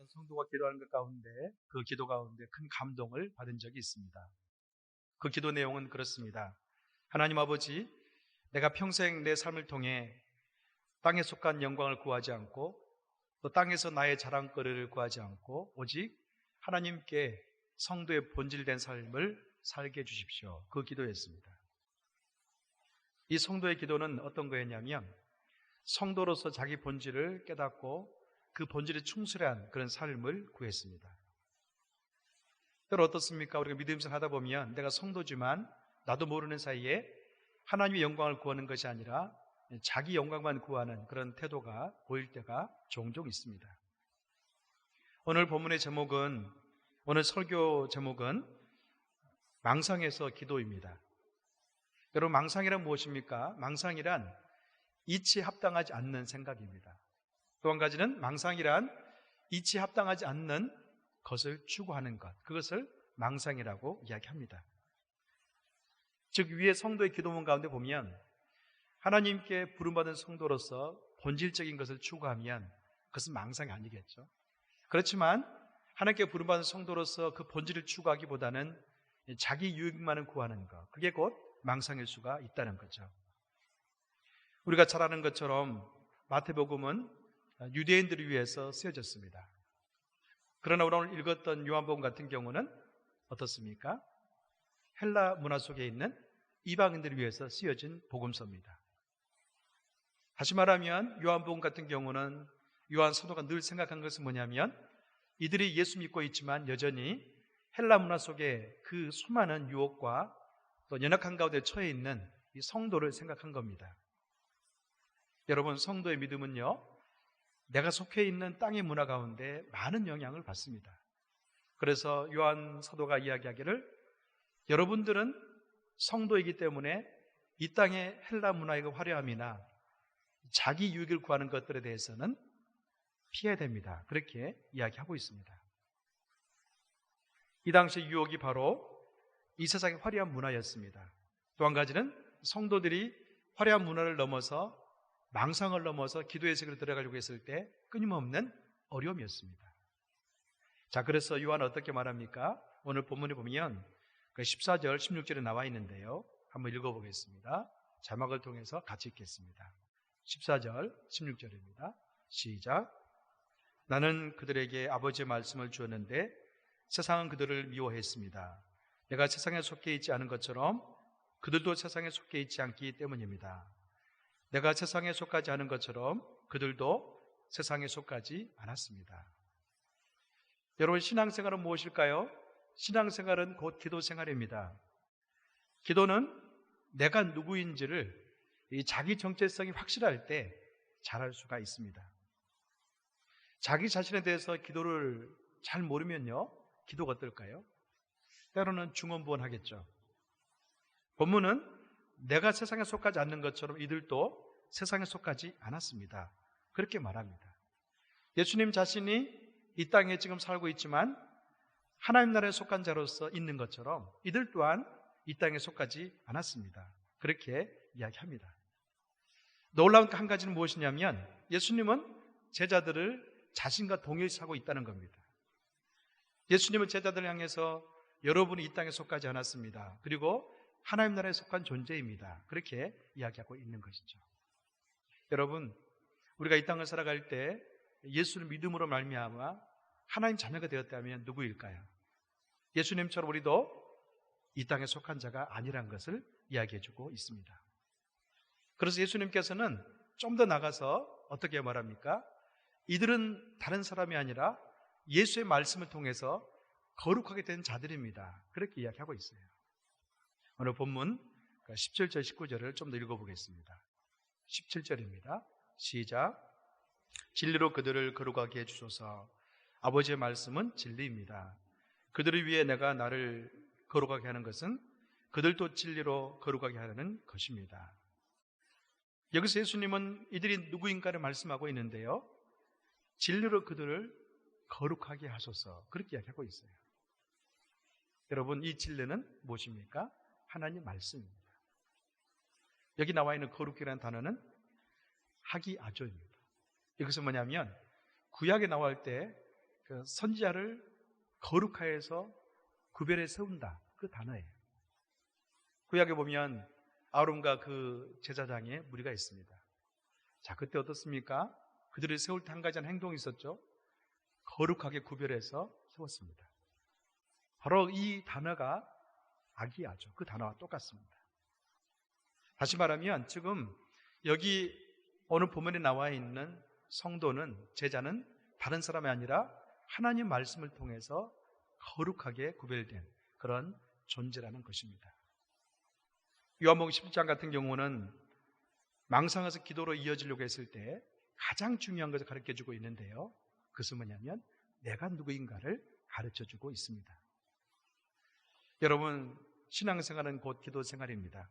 어떤 성도가 기도하는 것 가운데 그 기도 가운데 큰 감동을 받은 적이 있습니다. 그 기도 내용은 그렇습니다. 하나님 아버지, 내가 평생 내 삶을 통해 땅에 속한 영광을 구하지 않고 또 땅에서 나의 자랑거리를 구하지 않고 오직 하나님께 성도의 본질된 삶을 살게 해주십시오. 그 기도였습니다. 이 성도의 기도는 어떤 거였냐면 성도로서 자기 본질을 깨닫고 그 본질에 충실한 그런 삶을 구했습니다. 때로 어떻습니까? 우리가 믿음 생활 하다 보면 내가 성도지만 나도 모르는 사이에 하나님의 영광을 구하는 것이 아니라 자기 영광만 구하는 그런 태도가 보일 때가 종종 있습니다. 오늘 본문의 제목은, 오늘 설교 제목은 망상에서 기도입니다. 여러분, 망상이란 무엇입니까? 망상이란 이치에 합당하지 않는 생각입니다. 또 한 가지는 망상이란 이치에 합당하지 않는 것을 추구하는 것, 그것을 망상이라고 이야기합니다. 즉 위에 성도의 기도문 가운데 보면 하나님께 부름받은 성도로서 본질적인 것을 추구하면 그것은 망상이 아니겠죠. 그렇지만 하나님께 부름받은 성도로서 그 본질을 추구하기보다는 자기 유익만을 구하는 것, 그게 곧 망상일 수가 있다는 거죠. 우리가 잘 아는 것처럼 마태복음은 유대인들을 위해서 쓰여졌습니다. 그러나 오늘 읽었던 요한복음 같은 경우는 어떻습니까? 헬라 문화 속에 있는 이방인들을 위해서 쓰여진 복음서입니다. 다시 말하면 요한복음 같은 경우는 요한 사도가 늘 생각한 것은 뭐냐면 이들이 예수 믿고 있지만 여전히 헬라 문화 속에 그 수많은 유혹과 또 연약한 가운데 처해 있는 이 성도를 생각한 겁니다. 여러분, 성도의 믿음은요, 내가 속해 있는 땅의 문화 가운데 많은 영향을 받습니다. 그래서 요한 사도가 이야기하기를 여러분들은 성도이기 때문에 이 땅의 헬라 문화의 화려함이나 자기 유익을 구하는 것들에 대해서는 피해야 됩니다. 그렇게 이야기하고 있습니다. 이 당시 유혹이 바로 이 세상의 화려한 문화였습니다. 또 한 가지는 성도들이 화려한 문화를 넘어서 망상을 넘어서 기도의 세계로 들어가려고 했을 때 끊임없는 어려움이었습니다. 자, 그래서 요한은 어떻게 말합니까? 오늘 본문에 보면 14절, 16절에 나와 있는데요. 한번 읽어보겠습니다. 자막을 통해서 같이 읽겠습니다. 14절, 16절입니다. 시작. 나는 그들에게 아버지의 말씀을 주었는데 세상은 그들을 미워했습니다. 내가 세상에 속해 있지 않은 것처럼 그들도 세상에 속해 있지 않기 때문입니다. 내가 세상에 속하지 않은 것처럼 그들도 세상에 속하지 않았습니다. 여러분, 신앙생활은 무엇일까요? 신앙생활은 곧 기도생활입니다. 기도는 내가 누구인지를 자기 정체성이 확실할 때 잘할 수가 있습니다. 자기 자신에 대해서 기도를 잘 모르면요, 기도가 어떨까요? 때로는 중언부언하겠죠. 본문은 내가 세상에 속하지 않는 것처럼 이들도 세상에 속하지 않았습니다. 그렇게 말합니다. 예수님 자신이 이 땅에 지금 살고 있지만 하나님 나라에 속한 자로서 있는 것처럼 이들 또한 이 땅에 속하지 않았습니다. 그렇게 이야기합니다. 놀라운 한 가지는 무엇이냐면 예수님은 제자들을 자신과 동일시 하고 있다는 겁니다. 예수님은 제자들을 향해서 여러분이 이 땅에 속하지 않았습니다. 그리고 하나님 나라에 속한 존재입니다. 그렇게 이야기하고 있는 것이죠. 여러분, 우리가 이 땅을 살아갈 때 예수를 믿음으로 말미암아 하나님 자녀가 되었다면 누구일까요? 예수님처럼 우리도 이 땅에 속한 자가 아니란 것을 이야기해주고 있습니다. 그래서 예수님께서는 좀 더 나가서 어떻게 말합니까? 이들은 다른 사람이 아니라 예수의 말씀을 통해서 거룩하게 된 자들입니다. 그렇게 이야기하고 있어요. 오늘 본문 17절, 19절을 좀 더 읽어보겠습니다. 17절입니다. 시작. 진리로 그들을 거룩하게 해주소서. 아버지의 말씀은 진리입니다. 그들을 위해 내가 나를 거룩하게 하는 것은 그들도 진리로 거룩하게 하려는 것입니다. 여기서 예수님은 이들이 누구인가를 말씀하고 있는데요, 진리로 그들을 거룩하게 하소서, 그렇게 이야기하고 있어요. 여러분, 이 진리는 무엇입니까? 하나님 말씀입니다. 여기 나와 있는 거룩이라는 단어는 하기아조입니다. 이것은 뭐냐면 구약에 나올 때 그 선지자를 거룩하여서 구별해 세운다. 그 단어예요. 구약에 보면 아론과 그 제사장의 무리가 있습니다. 자, 그때 어떻습니까? 그들을 세울 때 한 가지 행동이 있었죠. 거룩하게 구별해서 세웠습니다. 바로 이 단어가 아기야죠. 그 단어와 똑같습니다. 다시 말하면 지금 여기 오늘 본문에 나와 있는 성도는, 제자는 다른 사람이 아니라 하나님 말씀을 통해서 거룩하게 구별된 그런 존재라는 것입니다. 요한복음 11장 같은 경우는 망상에서 기도로 이어지려고 했을 때 가장 중요한 것을 가르쳐주고 있는데요. 그것은 뭐냐면 내가 누구인가를 가르쳐주고 있습니다. 여러분, 신앙생활은 곧 기도생활입니다.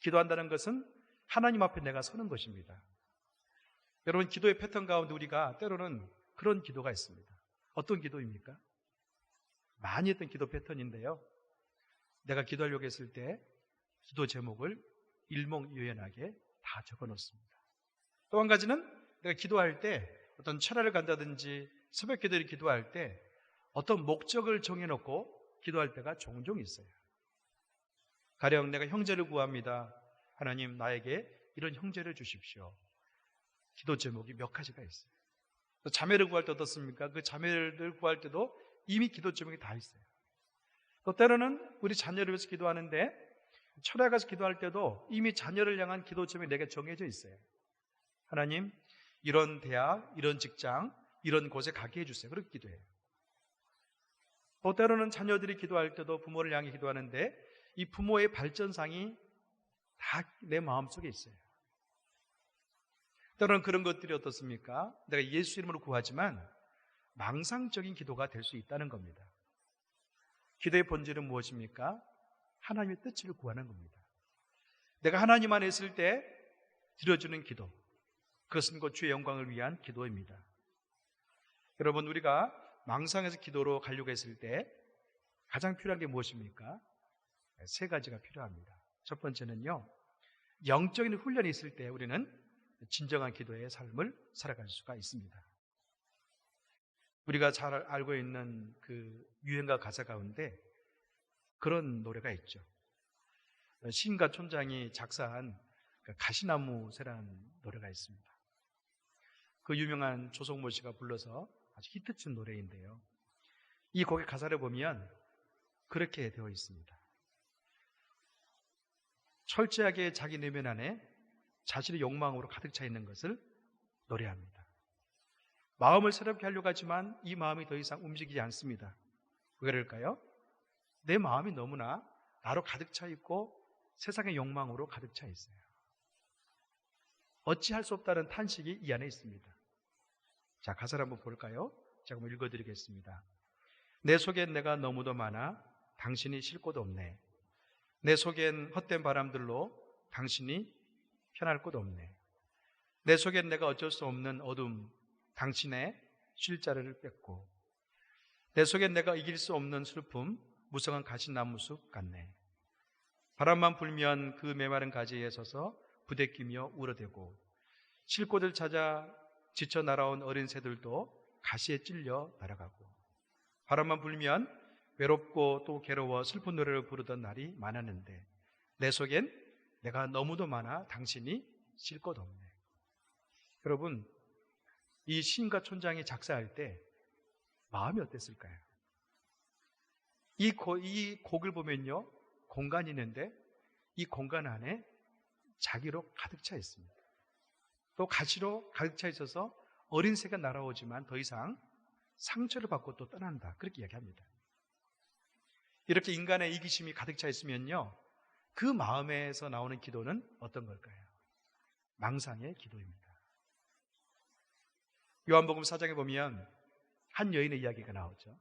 기도한다는 것은 하나님 앞에 내가 서는 것입니다. 여러분, 기도의 패턴 가운데 우리가 때로는 그런 기도가 있습니다. 어떤 기도입니까? 많이 했던 기도 패턴인데요. 내가 기도하려고 했을 때 기도 제목을 일목요연하게 다 적어 놓습니다. 또 한 가지는 내가 기도할 때 어떤 철야를 간다든지 새벽 기도를 기도할 때 어떤 목적을 정해놓고 기도할 때가 종종 있어요. 가령 내가 형제를 구합니다. 하나님, 나에게 이런 형제를 주십시오. 기도 제목이 몇 가지가 있어요. 또 자매를 구할 때 어떻습니까? 그 자매를 구할 때도 이미 기도 제목이 다 있어요. 또 때로는 우리 자녀를 위해서 기도하는데 철야 가서 기도할 때도 이미 자녀를 향한 기도 제목이 내게 정해져 있어요. 하나님, 이런 대학, 이런 직장, 이런 곳에 가게 해주세요. 그렇게 기도해요. 또 때로는 자녀들이 기도할 때도 부모를 향해 기도하는데 이 부모의 발전상이 다 내 마음속에 있어요. 때로는 그런 것들이 어떻습니까? 내가 예수 이름으로 구하지만 망상적인 기도가 될 수 있다는 겁니다. 기도의 본질은 무엇입니까? 하나님의 뜻을 구하는 겁니다. 내가 하나님 안에 있을 때 드려주는 기도, 그것은 곧 주의 영광을 위한 기도입니다. 여러분, 우리가 망상에서 기도로 가려고 했을 때 가장 필요한 게 무엇입니까? 세 가지가 필요합니다. 첫 번째는요, 영적인 훈련이 있을 때 우리는 진정한 기도의 삶을 살아갈 수가 있습니다. 우리가 잘 알고 있는 그 유행가 가사 가운데 그런 노래가 있죠. 시인가 촌장이 작사한 가시나무새라는 노래가 있습니다. 그 유명한 조성모 씨가 불러서 아주 히트친 노래인데요. 이 곡의 가사를 보면 그렇게 되어 있습니다. 철저하게 자기 내면 안에 자신의 욕망으로 가득 차 있는 것을 노래합니다. 마음을 새롭게 하려고 하지만 이 마음이 더 이상 움직이지 않습니다. 왜 그럴까요? 내 마음이 너무나 나로 가득 차 있고 세상의 욕망으로 가득 차 있어요. 어찌할 수 없다는 탄식이 이 안에 있습니다. 자, 가사를 한번 볼까요? 제가 한번 읽어드리겠습니다. 내 속엔 내가 너무도 많아 당신이 쉴 곳 없네. 내 속엔 헛된 바람들로 당신이 편할 곳 없네. 내 속엔 내가 어쩔 수 없는 어둠, 당신의 쉴 자리를 뺏고, 내 속엔 내가 이길 수 없는 슬픔, 무성한 가시나무 숲 같네. 바람만 불면 그 메마른 가지에 서서 부대끼며 울어대고, 쉴 곳을 찾아 지쳐 날아온 어린 새들도 가시에 찔려 날아가고, 바람만 불면 외롭고 또 괴로워 슬픈 노래를 부르던 날이 많았는데 내 속엔 내가 너무도 많아 당신이 쉴 곳 없네. 여러분, 이 시인가 촌장이 작사할 때 마음이 어땠을까요? 이 곡을 보면요, 공간이 있는데 이 공간 안에 자기로 가득 차 있습니다. 또 가시로 가득 차 있어서 어린 새가 날아오지만 더 이상 상처를 받고 또 떠난다, 그렇게 이야기합니다. 이렇게 인간의 이기심이 가득 차 있으면요, 그 마음에서 나오는 기도는 어떤 걸까요? 망상의 기도입니다. 요한복음 4장에 보면 한 여인의 이야기가 나오죠.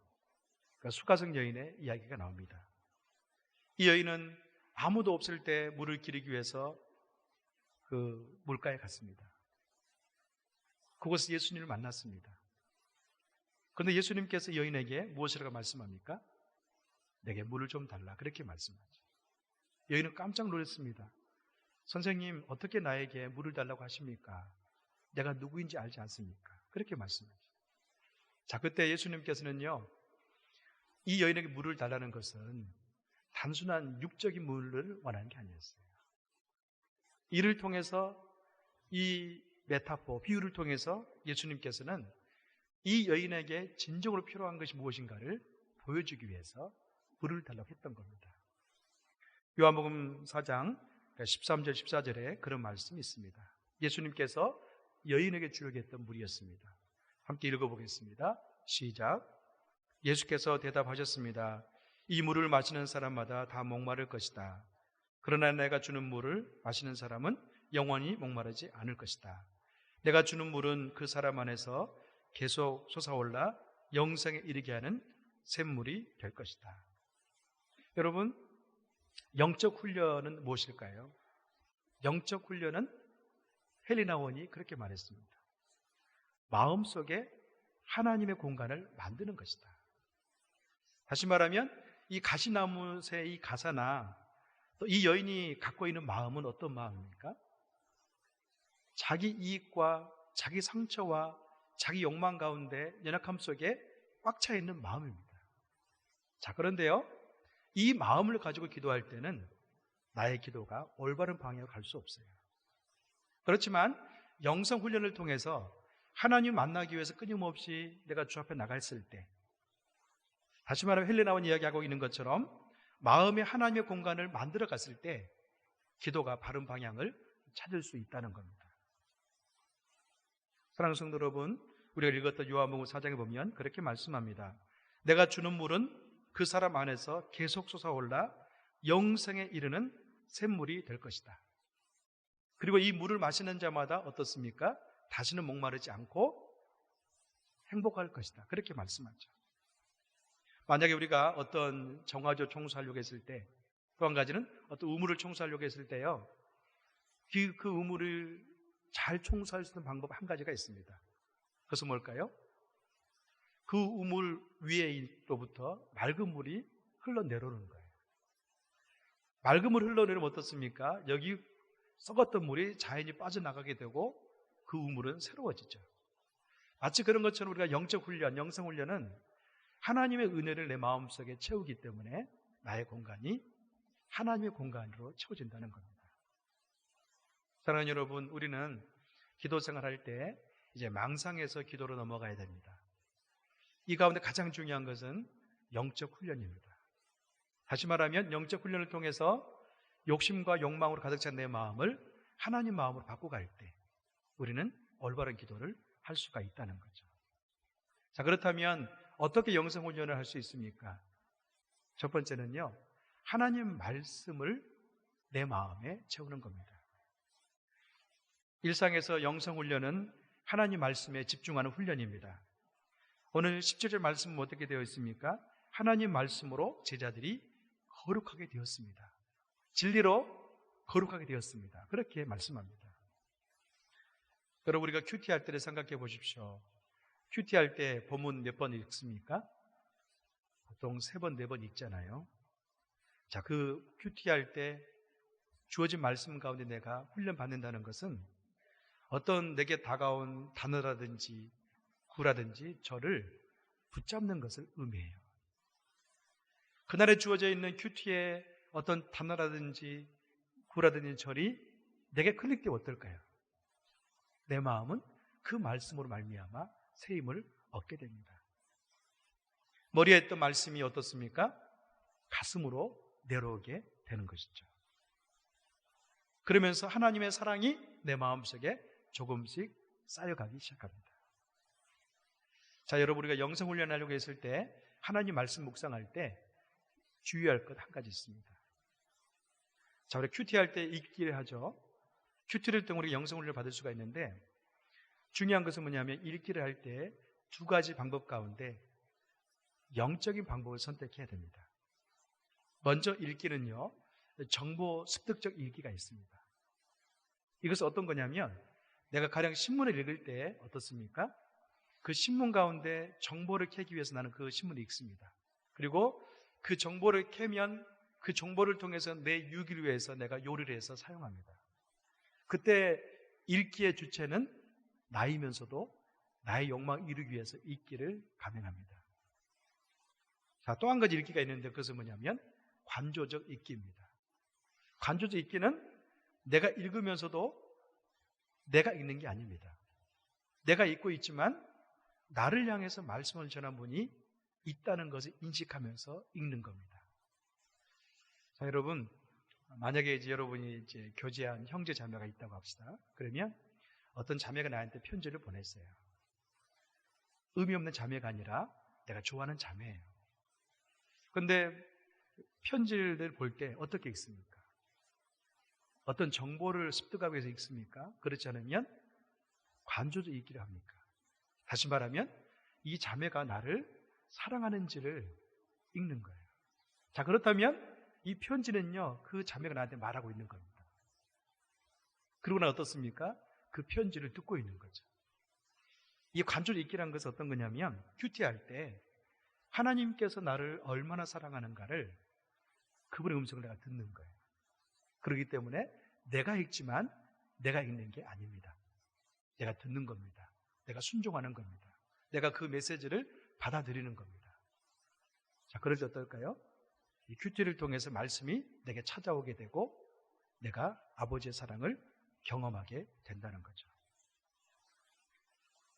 그러니까 수가성 여인의 이야기가 나옵니다. 이 여인은 아무도 없을 때 물을 기르기 위해서 그 물가에 갔습니다. 그곳에서 예수님을 만났습니다. 그런데 예수님께서 여인에게 무엇이라고 말씀합니까? 내게 물을 좀 달라, 그렇게 말씀하죠. 여인은 깜짝 놀랐습니다. 선생님, 어떻게 나에게 물을 달라고 하십니까? 내가 누구인지 알지 않습니까? 그렇게 말씀하죠. 자, 그때 예수님께서는요, 이 여인에게 물을 달라는 것은 단순한 육적인 물을 원하는 게 아니었어요. 이를 통해서, 이 메타포, 비유를 통해서 예수님께서는 이 여인에게 진정으로 필요한 것이 무엇인가를 보여주기 위해서 물을 달라고 했던 겁니다. 요한복음 4장 13절 14절에 그런 말씀이 있습니다. 예수님께서 여인에게 주려고 했던 물이었습니다. 함께 읽어보겠습니다. 시작. 예수께서 대답하셨습니다. 이 물을 마시는 사람마다 다 목마를 것이다. 그러나 내가 주는 물을 마시는 사람은 영원히 목마르지 않을 것이다. 내가 주는 물은 그 사람 안에서 계속 솟아올라 영생에 이르게 하는 샘물이 될 것이다. 여러분, 영적 훈련은 무엇일까요? 영적 훈련은 헬리나 원이 그렇게 말했습니다. 마음속에 하나님의 공간을 만드는 것이다. 다시 말하면 이 가시나무새 이 가사나 또 이 여인이 갖고 있는 마음은 어떤 마음입니까? 자기 이익과 자기 상처와 자기 욕망 가운데 연약함 속에 꽉 차 있는 마음입니다. 자, 그런데요, 이 마음을 가지고 기도할 때는 나의 기도가 올바른 방향으로 갈 수 없어요. 그렇지만 영성 훈련을 통해서 하나님 만나기 위해서 끊임없이 내가 주 앞에 나갔을 때, 다시 말하면 헬레나원 이야기하고 있는 것처럼 마음에 하나님의 공간을 만들어 갔을 때 기도가 바른 방향을 찾을 수 있다는 겁니다. 사랑하는 성도 여러분, 우리가 읽었던 요한복음 4장에 보면 그렇게 말씀합니다. 내가 주는 물은 그 사람 안에서 계속 솟아올라 영생에 이르는 샘물이 될 것이다. 그리고 이 물을 마시는 자마다 어떻습니까? 다시는 목마르지 않고 행복할 것이다. 그렇게 말씀하죠. 만약에 우리가 어떤 정화조 청소하려고 했을 때, 또 한 가지는 어떤 우물을 청소하려고 했을 때요, 그 우물을 잘 청소할 수 있는 방법 한 가지가 있습니다. 그것은 뭘까요? 그 우물 위에로부터 맑은 물이 흘러내려오는 거예요. 맑은 물이 흘러내리면 어떻습니까? 여기 썩었던 물이 자연히 빠져나가게 되고 그 우물은 새로워지죠. 마치 그런 것처럼 우리가 영적 훈련, 영성 훈련은 하나님의 은혜를 내 마음속에 채우기 때문에 나의 공간이 하나님의 공간으로 채워진다는 겁니다. 사랑하는 여러분, 우리는 기도 생활할 때 이제 망상에서 기도로 넘어가야 됩니다. 이 가운데 가장 중요한 것은 영적 훈련입니다. 다시 말하면 영적 훈련을 통해서 욕심과 욕망으로 가득 찬 내 마음을 하나님 마음으로 바꿔갈 때 우리는 올바른 기도를 할 수가 있다는 거죠. 자, 그렇다면 어떻게 영성 훈련을 할 수 있습니까? 첫 번째는요, 하나님 말씀을 내 마음에 채우는 겁니다. 일상에서 영성 훈련은 하나님 말씀에 집중하는 훈련입니다. 오늘 17절 말씀은 어떻게 되어 있습니까? 하나님 말씀으로 제자들이 거룩하게 되었습니다. 진리로 거룩하게 되었습니다. 그렇게 말씀합니다. 여러분, 우리가 큐티할 때를 생각해 보십시오. 큐티할 때 본문 몇 번 읽습니까? 보통 3번, 4번 읽잖아요. 자, 그 큐티할 때 주어진 말씀 가운데 내가 훈련받는다는 것은 어떤 내게 다가온 단어라든지 구라든지 저를 붙잡는 것을 의미해요. 그날에 주어져 있는 큐티에 어떤 단어라든지 구라든지 절이 내게 클릭되면 어떨까요? 내 마음은 그 말씀으로 말미암아 새 힘을 얻게 됩니다. 머리에 있던 말씀이 어떻습니까? 가슴으로 내려오게 되는 것이죠. 그러면서 하나님의 사랑이 내 마음속에 조금씩 쌓여가기 시작합니다. 자, 여러분, 우리가 영성 훈련하려고 했을 때 하나님 말씀 묵상할 때 주의할 것 한 가지 있습니다. 자, 우리 큐티할 때 읽기를 하죠. 큐티를 통해 우리 영성 훈련을 받을 수가 있는데 중요한 것은 뭐냐면 읽기를 할 때 2가지 방법 가운데 영적인 방법을 선택해야 됩니다. 먼저 읽기는요, 정보 습득적 읽기가 있습니다. 이것은 어떤 거냐면 내가 가령 신문을 읽을 때 어떻습니까? 그 신문 가운데 정보를 캐기 위해서 나는 그 신문을 읽습니다. 그리고 그 정보를 캐면 그 정보를 통해서 내 유기를 위해서 내가 요리를 해서 사용합니다. 그때 읽기의 주체는 나이면서도 나의 욕망을 이루기 위해서 읽기를 감행합니다. 자, 또 한 가지 읽기가 있는데 그것은 뭐냐면 관조적 읽기입니다. 관조적 읽기는 내가 읽으면서도 내가 읽는 게 아닙니다. 내가 읽고 있지만 나를 향해서 말씀을 전한 분이 있다는 것을 인식하면서 읽는 겁니다. 자, 여러분, 만약에 이제 여러분이 이제 교제한 형제 자매가 있다고 합시다. 그러면 어떤 자매가 나한테 편지를 보냈어요. 의미 없는 자매가 아니라 내가 좋아하는 자매예요. 그런데 편지를 볼 때 어떻게 읽습니까? 어떤 정보를 습득하기 위해서 읽습니까? 그렇지 않으면 관조적 읽기를 합니까? 다시 말하면 이 자매가 나를 사랑하는지를 읽는 거예요. 자, 그렇다면 이 편지는요, 그 자매가 나한테 말하고 있는 겁니다. 그러고 나 어떻습니까? 그 편지를 듣고 있는 거죠. 이 관조적 읽기라는 것은 어떤 거냐면 큐티할 때 하나님께서 나를 얼마나 사랑하는가를 그분의 음성을 내가 듣는 거예요. 그렇기 때문에 내가 읽지만 내가 읽는 게 아닙니다. 내가 듣는 겁니다. 내가 순종하는 겁니다. 내가 그 메시지를 받아들이는 겁니다. 자, 그럴 때 어떨까요? 이 큐티를 통해서 말씀이 내게 찾아오게 되고 내가 아버지의 사랑을 경험하게 된다는 거죠.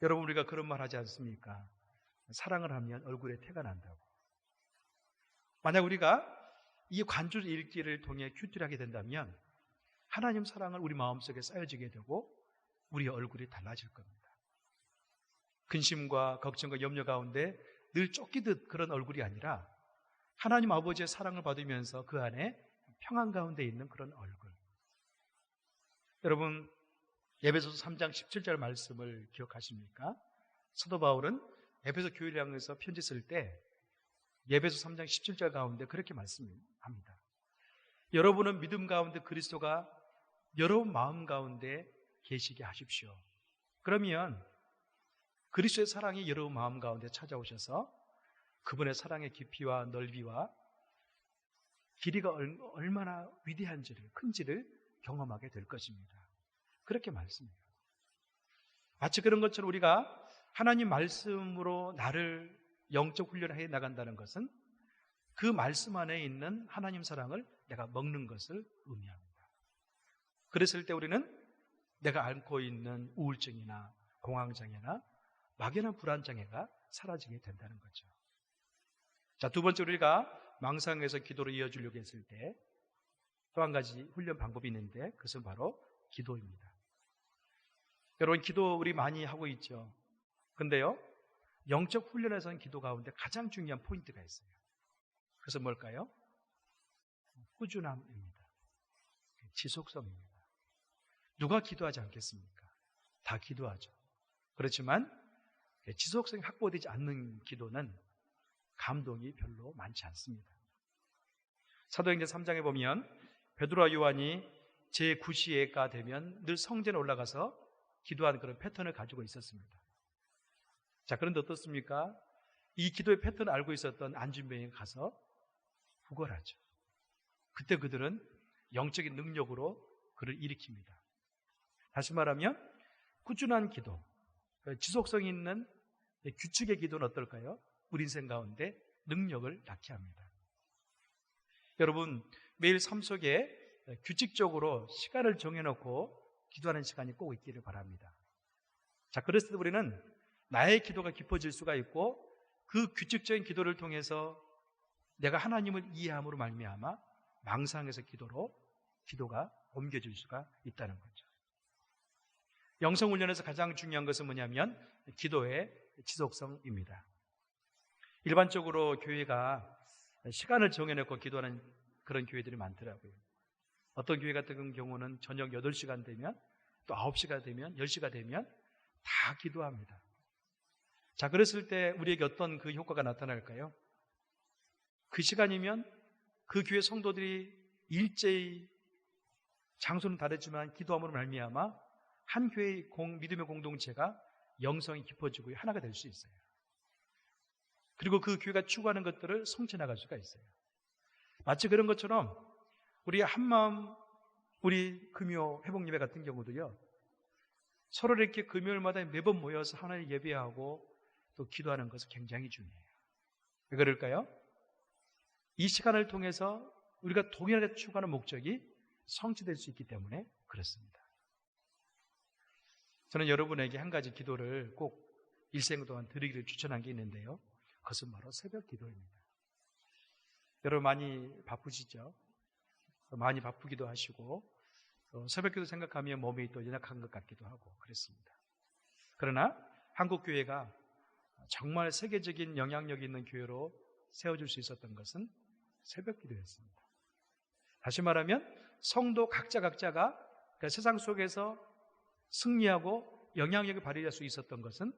여러분, 우리가 그런 말 하지 않습니까? 사랑을 하면 얼굴에 태가 난다고. 만약 우리가 이 관조 읽기를 통해 큐티를 하게 된다면 하나님 사랑을 우리 마음속에 쌓여지게 되고 우리의 얼굴이 달라질 겁니다. 근심과 걱정과 염려 가운데 늘 쫓기듯 그런 얼굴이 아니라 하나님 아버지의 사랑을 받으면서 그 안에 평안 가운데 있는 그런 얼굴. 여러분, 에베소서 3장 17절 말씀을 기억하십니까? 사도 바울은 에베소 교회를 향해서 편지 쓸 때 에베소 3장 17절 가운데 그렇게 말씀합니다. 여러분은 믿음 가운데 그리스도가 여러분 마음 가운데 계시게 하십시오. 그러면 그리스도의 사랑이 여러분 마음 가운데 찾아오셔서 그분의 사랑의 깊이와 넓이와 길이가 얼마나 위대한지를, 큰지를 경험하게 될 것입니다. 그렇게 말씀해요. 마치 그런 것처럼 우리가 하나님 말씀으로 나를 영적 훈련해 나간다는 것은 그 말씀 안에 있는 하나님 사랑을 내가 먹는 것을 의미합니다. 그랬을 때 우리는 내가 앓고 있는 우울증이나 공황장애나 막연한 불안장애가 사라지게 된다는 거죠. 자, 두 번째, 우리가 망상에서 기도로 이어주려고 했을 때 또 한 가지 훈련 방법이 있는데 그것은 바로 기도입니다. 여러분, 기도 우리 많이 하고 있죠. 근데요, 영적 훈련에서는 기도 가운데 가장 중요한 포인트가 있어요. 그래서 뭘까요? 꾸준함입니다. 지속성입니다. 누가 기도하지 않겠습니까? 다 기도하죠. 그렇지만 지속성이 확보되지 않는 기도는 감동이 별로 많지 않습니다. 사도행전 3장에 보면 베드로와 요한이 제9시가 되면 늘 성전에 올라가서 기도하는 그런 패턴을 가지고 있었습니다. 자, 그런데 어떻습니까? 이 기도의 패턴을 알고 있었던 안진뱅이가 가서 구걸하죠. 그때 그들은 영적인 능력으로 그를 일으킵니다. 다시 말하면 꾸준한 기도, 지속성이 있는 규칙의 기도는 어떨까요? 우리 인생 가운데 능력을 낳게 합니다. 여러분, 매일 삶 속에 규칙적으로 시간을 정해놓고 기도하는 시간이 꼭 있기를 바랍니다. 자, 그랬을 때 우리는 나의 기도가 깊어질 수가 있고 그 규칙적인 기도를 통해서 내가 하나님을 이해함으로 말미암아 망상에서 기도가 옮겨질 수가 있다는 거죠. 영성훈련에서 가장 중요한 것은 뭐냐면 기도의 지속성입니다. 일반적으로 교회가 시간을 정해놓고 기도하는 그런 교회들이 많더라고요. 어떤 교회 같은 경우는 저녁 8시간 되면 또 9시가 되면 10시가 되면 다 기도합니다. 자, 그랬을 때 우리에게 어떤 그 효과가 나타날까요? 그 시간이면 그 교회 성도들이 일제히 장소는 다르지만 기도함으로 말미암아 한 교회의 믿음의 공동체가 영성이 깊어지고 하나가 될 수 있어요. 그리고 그 교회가 추구하는 것들을 성취해 나갈 수가 있어요. 마치 그런 것처럼 우리 한마음 우리 금요 회복예배 같은 경우도요, 서로 이렇게 금요일마다 매번 모여서 하나님 예배하고 또 기도하는 것은 굉장히 중요해요. 왜 그럴까요? 이 시간을 통해서 우리가 동일하게 추구하는 목적이 성취될 수 있기 때문에 그렇습니다. 저는 여러분에게 한 가지 기도를 꼭 일생 동안 드리기를 추천한 게 있는데요. 그것은 바로 새벽 기도입니다. 여러분 많이 바쁘시죠? 많이 바쁘기도 하시고 새벽 기도 생각하면 몸이 또 연약한 것 같기도 하고 그랬습니다. 그러나 한국교회가 정말 세계적인 영향력 있는 교회로 세워줄 수 있었던 것은 새벽 기도였습니다. 다시 말하면 성도 각자가 그러니까 세상 속에서 승리하고 영향력을 발휘할 수 있었던 것은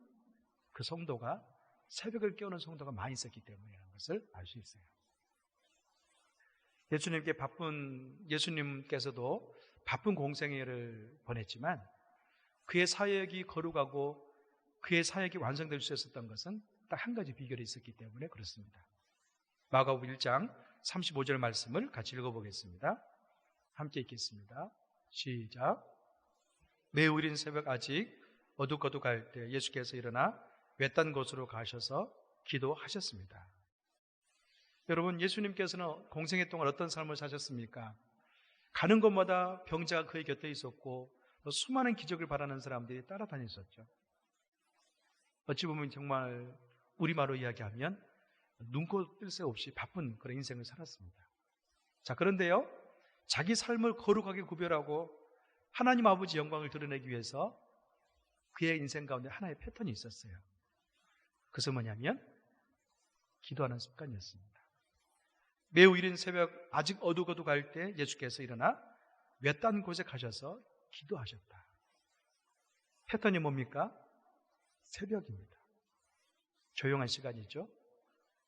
그 성도가 새벽을 깨우는 성도가 많이 있었기 때문이라는 것을 알 수 있어요. 예수님께서도 바쁜 공생애를 보냈지만 그의 사역이 거룩하고 그의 사역이 완성될 수 있었던 것은 딱 한 가지 비결이 있었기 때문에 그렇습니다. 마가복음 1장 35절 말씀을 같이 읽어보겠습니다. 함께 읽겠습니다. 시작. 매우 이른 새벽 아직 어둑어둑할 때 예수께서 일어나 외딴 곳으로 가셔서 기도하셨습니다. 여러분, 예수님께서는 공생애 동안 어떤 삶을 사셨습니까? 가는 곳마다 병자가 그의 곁에 있었고 또 수많은 기적을 바라는 사람들이 따라다녔었죠. 어찌 보면 정말 우리말로 이야기하면 눈코 뜰 새 없이 바쁜 그런 인생을 살았습니다. 자, 그런데요, 자기 삶을 거룩하게 구별하고 하나님 아버지 영광을 드러내기 위해서 그의 인생 가운데 하나의 패턴이 있었어요. 그것은 뭐냐면 기도하는 습관이었습니다. 매우 이른 새벽 아직 어둑어둑할 때 예수께서 일어나 외딴 곳에 가셔서 기도하셨다. 패턴이 뭡니까? 새벽입니다. 조용한 시간이죠.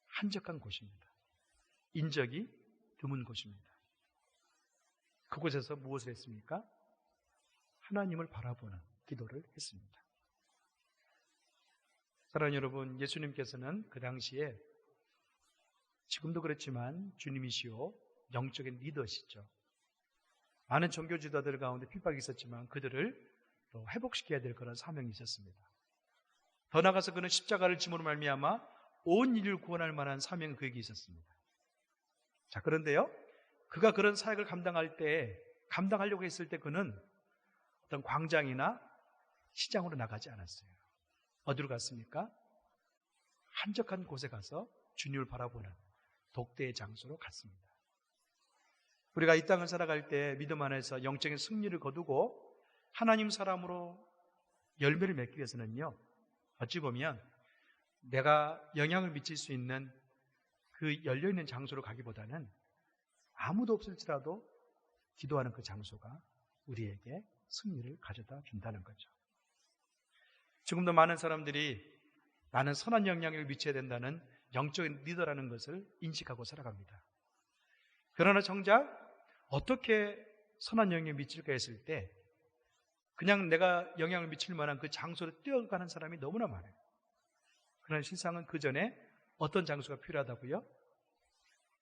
한적한 곳입니다. 인적이 드문 곳입니다. 그곳에서 무엇을 했습니까? 하나님을 바라보는 기도를 했습니다. 사랑하는 여러분, 예수님께서는 그 당시에 지금도 그렇지만 주님이시오 영적인 리더시죠. 많은 종교 지도자들 가운데 핍박이 있었지만 그들을 또 회복시켜야 될 그런 사명이 있었습니다. 더 나아가서 그는 십자가를 짐으로 말미암아 온 인류를 구원할 만한 사명이 그에게 있었습니다. 자, 그런데요, 그가 그런 사역을 감당하려고 했을 때 그는 어떤 광장이나 시장으로 나가지 않았어요. 어디로 갔습니까? 한적한 곳에 가서 주님을 바라보는 독대의 장소로 갔습니다. 우리가 이 땅을 살아갈 때 믿음 안에서 영적인 승리를 거두고 하나님 사람으로 열매를 맺기 위해서는요, 어찌 보면 내가 영향을 미칠 수 있는 그 열려있는 장소로 가기보다는 아무도 없을지라도 기도하는 그 장소가 우리에게 승리를 가져다 준다는 거죠. 지금도 많은 사람들이 나는 선한 영향력을 미쳐야 된다는 영적인 리더라는 것을 인식하고 살아갑니다. 그러나 정작 어떻게 선한 영향을 미칠까 했을 때 그냥 내가 영향을 미칠 만한 그 장소로 뛰어가는 사람이 너무나 많아요. 그러나 실상은 그 전에 어떤 장소가 필요하다고요?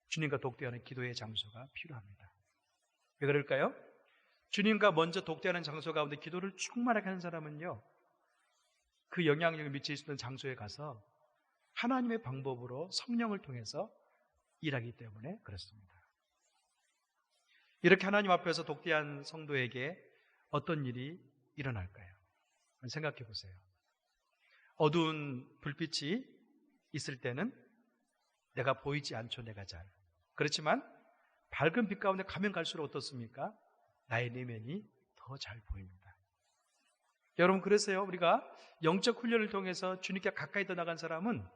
주님과 독대하는 기도의 장소가 필요합니다. 왜 그럴까요? 주님과 먼저 독대하는 장소 가운데 기도를 충만하게 하는 사람은요, 그 영향력을 미칠 수 있는 장소에 가서 하나님의 방법으로 성령을 통해서 일하기 때문에 그렇습니다. 이렇게 하나님 앞에서 독대한 성도에게 어떤 일이 일어날까요? 생각해 보세요. 어두운 불빛이 있을 때는 내가 보이지 않죠, 내가 잘. 그렇지만 밝은 빛 가운데 가면 갈수록 어떻습니까? 나의 내면이 더 잘 보입니다. 여러분, 그래서요, 우리가 영적 훈련을 통해서 주님께 가까이 더 나간 사람은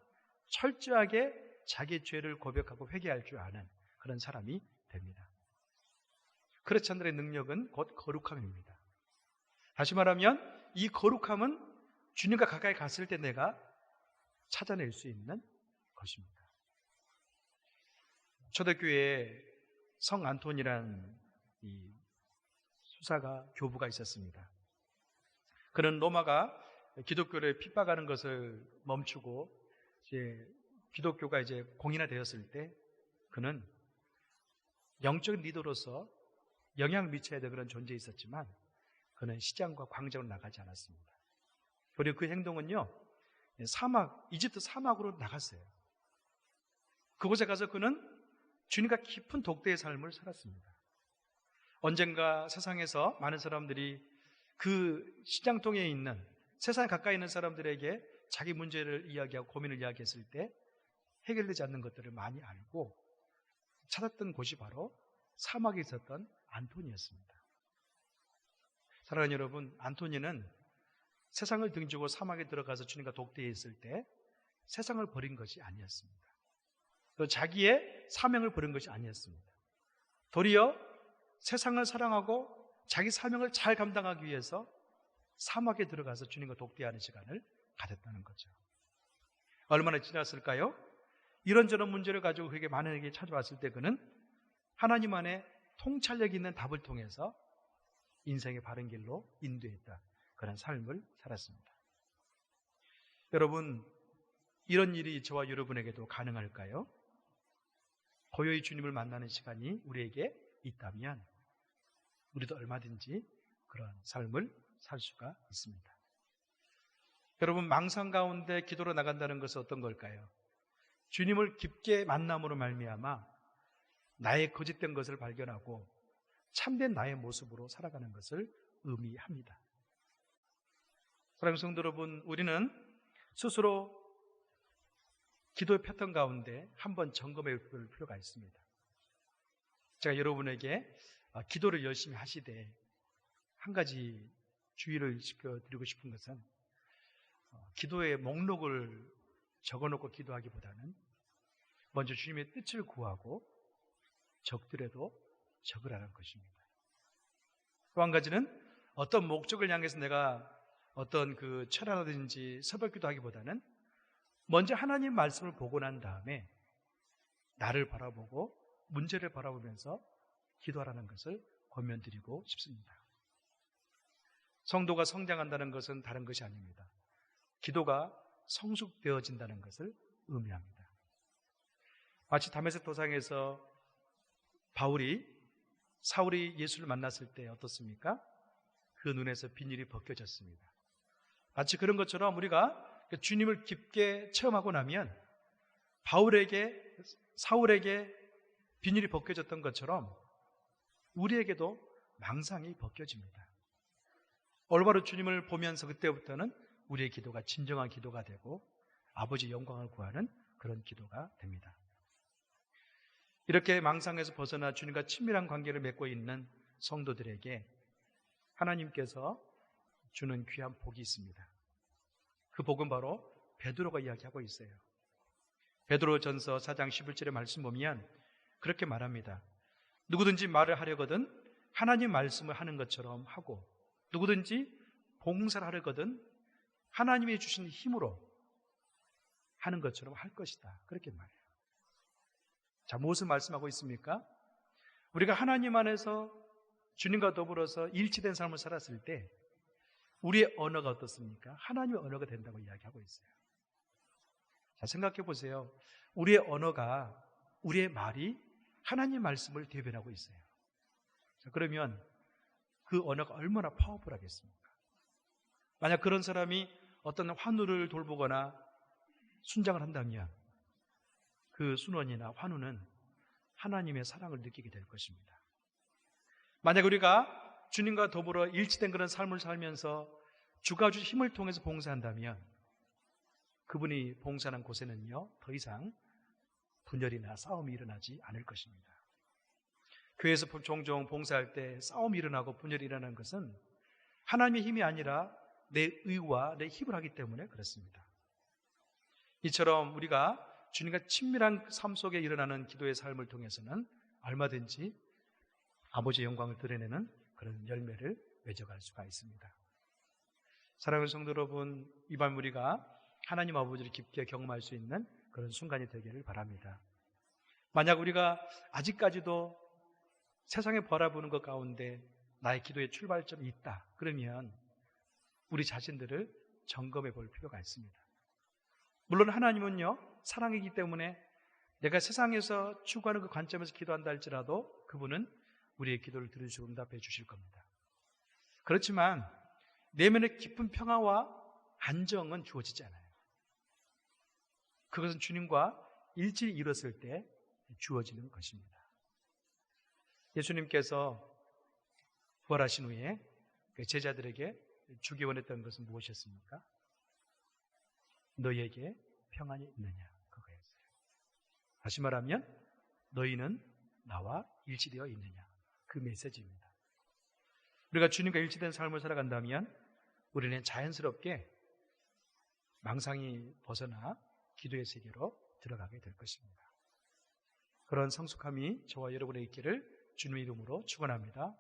철저하게 자기의 죄를 고백하고 회개할 줄 아는 그런 사람이 됩니다. 그렇지 않은 능력은 곧 거룩함입니다. 다시 말하면 이 거룩함은 주님과 가까이 갔을 때 내가 찾아낼 수 있는 것입니다. 초대교회에 성 안톤이라는 이 수사가 교부가 있었습니다. 그는 로마가 기독교를 핍박하는 것을 멈추고 이제 기독교가 이제 공인화되었을 때 그는 영적인 리더로서 영향을 미쳐야 될 그런 존재에 있었지만 그는 시장과 광장으로 나가지 않았습니다. 그리고 그 행동은요, 이집트 사막으로 나갔어요. 그곳에 가서 그는 주님과 깊은 독대의 삶을 살았습니다. 언젠가 세상에서 많은 사람들이 그 시장통에 있는 세상에 가까이 있는 사람들에게 자기 문제를 이야기하고 고민을 이야기했을 때 해결되지 않는 것들을 많이 알고 찾았던 곳이 바로 사막에 있었던 안토니였습니다. 사랑하는 여러분, 안토니는 세상을 등지고 사막에 들어가서 주님과 독대했을 때 세상을 버린 것이 아니었습니다. 또 자기의 사명을 버린 것이 아니었습니다. 도리어 세상을 사랑하고 자기 사명을 잘 감당하기 위해서 사막에 들어가서 주님과 독대하는 시간을 가졌다는 거죠. 얼마나 지났을까요? 이런저런 문제를 가지고 그에게 많은에게 찾아왔을 때 그는 하나님 안에 통찰력 있는 답을 통해서 인생의 바른 길로 인도했다. 그런 삶을 살았습니다. 여러분, 이런 일이 저와 여러분에게도 가능할까요? 고요히 주님을 만나는 시간이 우리에게 있다면 우리도 얼마든지 그런 삶을 살 수가 있습니다. 여러분, 망상 가운데 기도로 나간다는 것은 어떤 걸까요? 주님을 깊게 만남으로 말미암아 나의 거짓된 것을 발견하고 참된 나의 모습으로 살아가는 것을 의미합니다. 사랑하는 성도 여러분, 우리는 스스로 기도의 패턴 가운데 한번 점검해 볼 필요가 있습니다. 제가 여러분에게 기도를 열심히 하시되 한 가지 주의를 시켜드리고 싶은 것은 기도의 목록을 적어놓고 기도하기보다는 먼저 주님의 뜻을 구하고 적더라도 적으라는 것입니다. 또 한 가지는 어떤 목적을 향해서 내가 어떤 그 철학이라든지 새벽기도 하기보다는 먼저 하나님 말씀을 보고 난 다음에 나를 바라보고 문제를 바라보면서 기도하라는 것을 권면드리고 싶습니다. 성도가 성장한다는 것은 다른 것이 아닙니다. 기도가 성숙되어진다는 것을 의미합니다. 마치 다메섹 도상에서 사울이 예수를 만났을 때 어떻습니까? 그 눈에서 비닐이 벗겨졌습니다. 마치 그런 것처럼 우리가 주님을 깊게 체험하고 나면 사울에게 비닐이 벗겨졌던 것처럼 우리에게도 망상이 벗겨집니다. 올바로 주님을 보면서 그때부터는 우리의 기도가 진정한 기도가 되고 아버지의 영광을 구하는 그런 기도가 됩니다. 이렇게 망상에서 벗어나 주님과 친밀한 관계를 맺고 있는 성도들에게 하나님께서 주는 귀한 복이 있습니다. 그 복은 바로 베드로가 이야기하고 있어요. 베드로전서 4장 11절의 말씀 보면 그렇게 말합니다. 누구든지 말을 하려거든 하나님 말씀을 하는 것처럼 하고 누구든지 봉사를 하려거든 하나님이 주신 힘으로 하는 것처럼 할 것이다. 그렇게 말해요. 자, 무엇을 말씀하고 있습니까? 우리가 하나님 안에서 주님과 더불어서 일치된 삶을 살았을 때 우리의 언어가 어떻습니까? 하나님의 언어가 된다고 이야기하고 있어요. 자, 생각해 보세요. 우리의 언어가, 우리의 말이 하나님 말씀을 대변하고 있어요. 자, 그러면 그 언어가 얼마나 파워풀하겠습니까? 만약 그런 사람이 어떤 환우를 돌보거나 순장을 한다면 그 순원이나 환우는 하나님의 사랑을 느끼게 될 것입니다. 만약 우리가 주님과 더불어 일치된 그런 삶을 살면서 주가 주신 힘을 통해서 봉사한다면 그분이 봉사하는 곳에는요 더 이상 분열이나 싸움이 일어나지 않을 것입니다. 교회에서 종종 봉사할 때 싸움이 일어나고 분열이 일어나는 것은 하나님의 힘이 아니라 내 의와 내 힘을 하기 때문에 그렇습니다. 이처럼 우리가 주님과 친밀한 삶 속에 일어나는 기도의 삶을 통해서는 얼마든지 아버지의 영광을 드러내는 그런 열매를 맺어갈 수가 있습니다. 사랑하는 성도 여러분, 이 밤 우리가 하나님 아버지를 깊게 경험할 수 있는 그런 순간이 되기를 바랍니다. 만약 우리가 아직까지도 세상에 바라보는 것 가운데 나의 기도의 출발점이 있다, 그러면 우리 자신들을 점검해 볼 필요가 있습니다. 물론 하나님은요 사랑이기 때문에 내가 세상에서 추구하는 그 관점에서 기도한다 할지라도 그분은 우리의 기도를 들으시고 응답해 주실 겁니다. 그렇지만 내면의 깊은 평화와 안정은 주어지지 않아요. 그것은 주님과 일치를 이뤘을 때 주어지는 것입니다. 예수님께서 부활하신 후에 제자들에게 주기 원했던 것은 무엇이었습니까? 너희에게 평안이 있느냐, 그거였어요. 다시 말하면 너희는 나와 일치되어 있느냐, 그 메시지입니다. 우리가 주님과 일치된 삶을 살아간다면 우리는 자연스럽게 망상이 벗어나 기도의 세계로 들어가게 될 것입니다. 그런 성숙함이 저와 여러분의 있기를 주님의 이름으로 축원합니다.